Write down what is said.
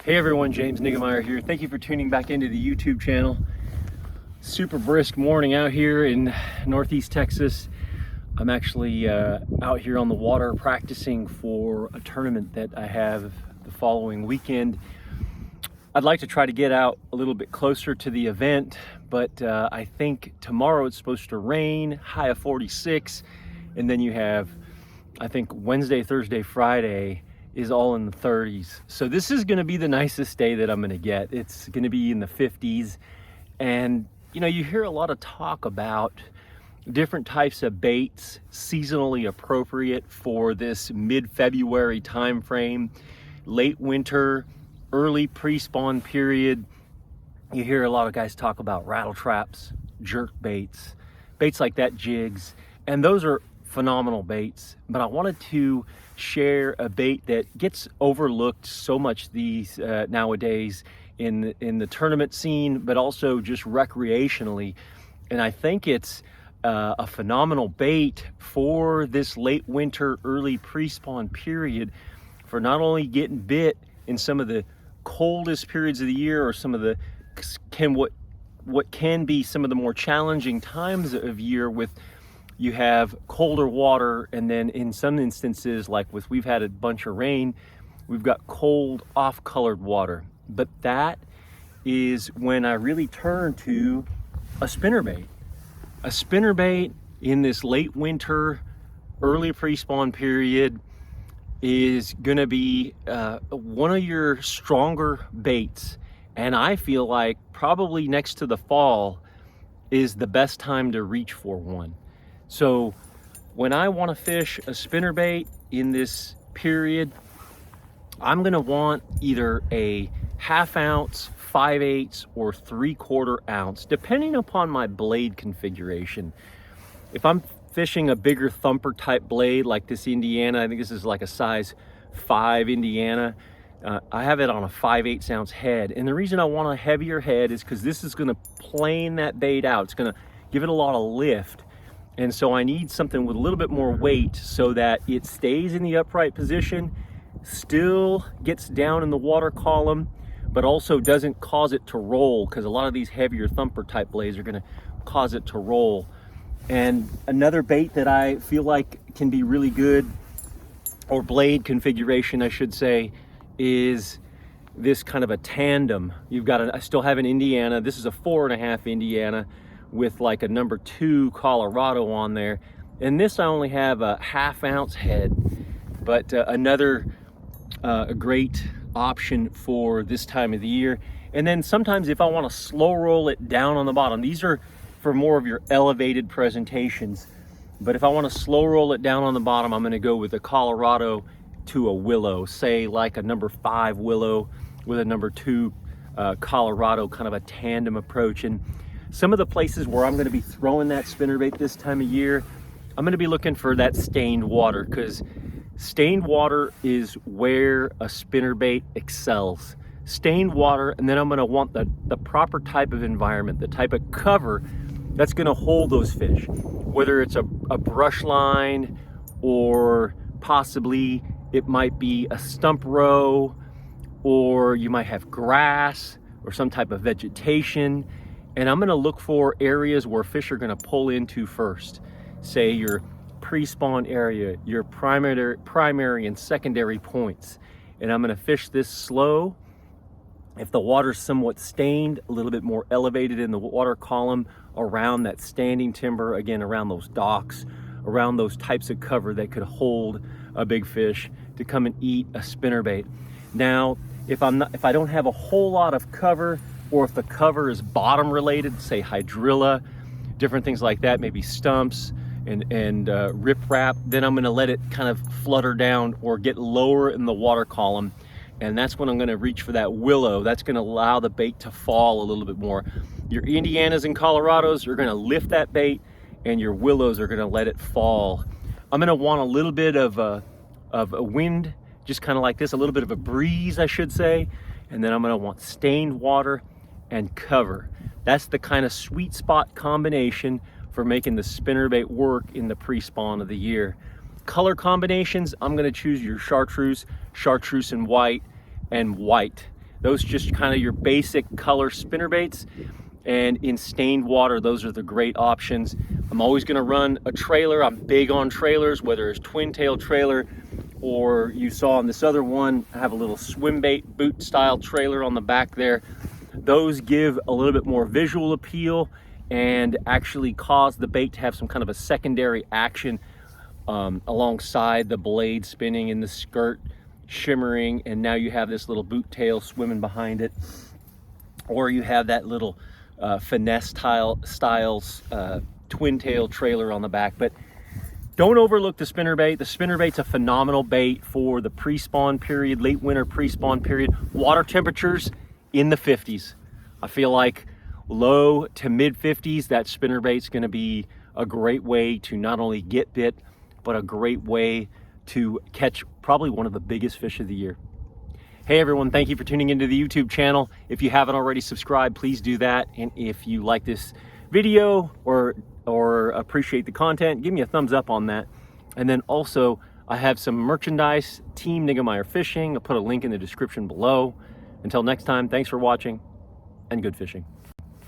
Hey everyone, James Niggemeyer here. Thank you for tuning back into the YouTube channel. Super brisk morning out here in Northeast Texas. I'm actually out here on the water practicing for a tournament that I have the following weekend. I'd like to try to get out a little bit closer to the event, but I think tomorrow it's supposed to rain, high of 46, and then you have, I think, Wednesday, Thursday, Friday is all in the 30s. So this is going to be the nicest day that I'm going to get. It's going to be in the 50s. And you know, you hear a lot of talk about different types of baits seasonally appropriate for this mid-February time frame, late winter, early pre-spawn period. You hear a lot of guys talk about rattle traps, jerk baits, baits like that, jigs, and those are phenomenal baits. But I wanted to share a bait that gets overlooked so much these nowadays in the tournament scene, but also just recreationally. And I think it's a phenomenal bait for this late winter, early pre-spawn period, for not only getting bit in some of the coldest periods of the year, or some of the what can be some of the more challenging times of year, with you have colder water, and then in some instances, like we've had a bunch of rain, we've got cold off-colored water. But that is when I really turn to a spinnerbait. A spinnerbait in this late winter, early pre-spawn period is gonna be one of your stronger baits. And I feel like probably next to the fall is the best time to reach for one. So when I want to fish a spinnerbait in this period, I'm going to want either a 1/2 ounce, 5/8, or 3/4 ounce, depending upon my blade configuration. If I'm fishing a bigger thumper type blade like this Indiana, I think this is like a size 5 Indiana, I have it on a 5/8 ounce head. And the reason I want a heavier head is because this is going to plane that bait out. It's going to give it a lot of lift. And so I need something with a little bit more weight so that it stays in the upright position, still gets down in the water column, but also doesn't cause it to roll, because a lot of these heavier thumper type blades are going to cause it to roll. And another bait that I feel like can be really good, or blade configuration I should say, is this kind of a tandem. You've got I still have an Indiana. This is a 4.5 Indiana with like a number 2 Colorado on there. And this I only have a 1/2 ounce head, but another a great option for this time of the year. And then sometimes if I want to slow roll it down on the bottom, these are for more of your elevated presentations. But if I want to slow roll it down on the bottom, I'm going to go with a Colorado to a willow, say like a number 5 willow with a number 2 Colorado, kind of a tandem approach. And some of the places where I'm going to be throwing that spinnerbait this time of year, I'm going to be looking for that stained water, because stained water is where a spinnerbait excels. Stained water, and then I'm going to want the proper type of environment, the type of cover that's going to hold those fish, whether it's a brush line, or possibly it might be a stump row, or you might have grass or some type of vegetation. And I'm going to look for areas where fish are going to pull into first. Say your pre-spawn area, your primary and secondary points. And I'm going to fish this slow. If the water's somewhat stained, a little bit more elevated in the water column, around that standing timber, again, around those docks, around those types of cover that could hold a big fish to come and eat a spinnerbait. Now, if I don't have a whole lot of cover, or if the cover is bottom related, say hydrilla, different things like that, maybe stumps and riprap, then I'm going to let it kind of flutter down or get lower in the water column. And that's when I'm going to reach for that willow. That's going to allow the bait to fall a little bit more. Your Indianas and Colorados are going to lift that bait, and your willows are going to let it fall. I'm going to want a little bit of a wind, just kind of like this, a little bit of a breeze, I should say. And then I'm going to want stained water and cover. That's the kind of sweet spot combination for making the spinnerbait work in the pre-spawn of the year. Color combinations, I'm going to choose your chartreuse and white, and white. Those just kind of your basic color spinnerbaits. And in stained water, those are the great options. I'm always gonna run a trailer. I'm big on trailers, whether it's twin tail trailer, or you saw on this other one, I have a little swim bait boot style trailer on the back there. Those give a little bit more visual appeal and actually cause the bait to have some kind of a secondary action alongside the blade spinning and the skirt shimmering, and now you have this little boot tail swimming behind it, or you have that little finesse styles twin tail trailer on the back. But don't overlook the spinnerbait. The spinnerbait's a phenomenal bait for the pre-spawn period, late winter pre-spawn period. Water temperatures in the 50s. I feel like low to mid 50s, that spinnerbait's going to be a great way to not only get bit, but a great way to catch probably one of the biggest fish of the year. Hey everyone, thank you for tuning into the YouTube channel. If you haven't already subscribed, please do that. And if you like this video or appreciate the content, give me a thumbs up on that. And then also, I have some merchandise, Team Niggemeyer Fishing. I'll put a link in the description below. Until next time, thanks for watching and good fishing.